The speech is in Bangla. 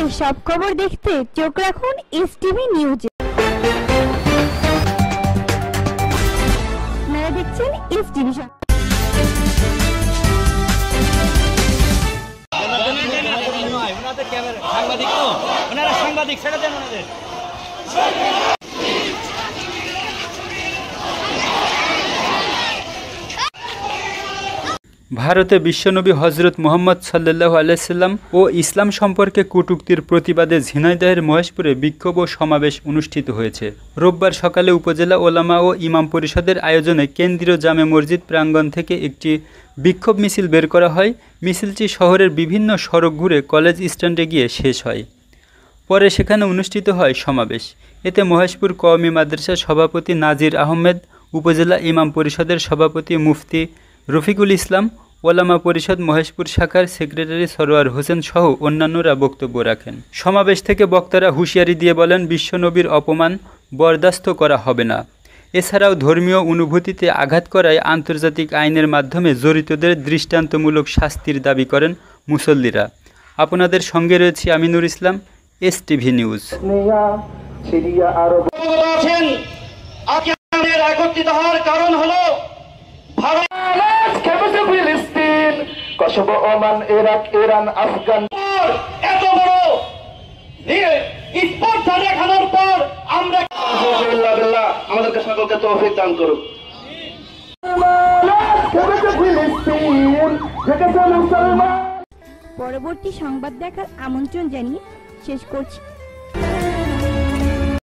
দেশের সব খবর দেখতে চোখ রাখুন এসটিভি নিউজে। আপনারা দেখছেন এসটিভি। সাংবাদিক ছেড়ে দেন ওনাদের। ভারতে বিশ্বনবী হজরত মুহাম্মদ সাল্লাল্লাহু আলাইহি সাল্লাম ও ইসলাম সম্পর্কে কটূক্তির প্রতিবাদে ঝিনাইদহের মহেশপুরে বিক্ষোভ ও সমাবেশ অনুষ্ঠিত হয়েছে। রোববার সকালে উপজেলা ওলামা ও ইমাম পরিষদের আয়োজনে কেন্দ্রীয় জামে মসজিদ প্রাঙ্গণ থেকে একটি বিক্ষোভ মিছিল বের করা হয়। মিছিলটি শহরের বিভিন্ন সড়ক ঘুরে কলেজ স্ট্যান্ডে গিয়ে শেষ হয়। পরে সেখানে অনুষ্ঠিত হয় সমাবেশ। এতে মহেশপুর কওমি মাদ্রাসার সভাপতি নাজির আহমেদ, উপজেলা ইমাম পরিষদের সভাপতি মুফতি রফিকুল ইসলাম, ওলামা পরিষদ মহেশপুর শাখার সেক্রেটারি সরোয়ার হোসেন সহ অন্যান্যরা বক্তব্য রাখেন। সমাবেশ থেকে বক্তারা হুঁশিয়ারি দিয়ে বলেন, বিশ্বনবীর অপমান বরদাস্ত করা হবে না। এছাড়াও ধর্মীয় অনুভূতিতে আঘাত করায় আন্তর্জাতিক আইনের মাধ্যমে জড়িতদের দৃষ্টান্তমূলক শাস্তির দাবি করেন মুসল্লিরা। আপনাদের সঙ্গে রয়েছে আমিনুর ইসলাম, এসটিভি নিউজ। একত্রিত হওয়ার কারণ হলো ইরান, আফগান এত বড় স্পর্ধা দেখানোর পর আমরা আমাদেরকে সকলকে তৌফিক দান করুন। পরবর্তী সংবাদ দেখার আমন্ত্রণ জানিয়ে শেষ করছি।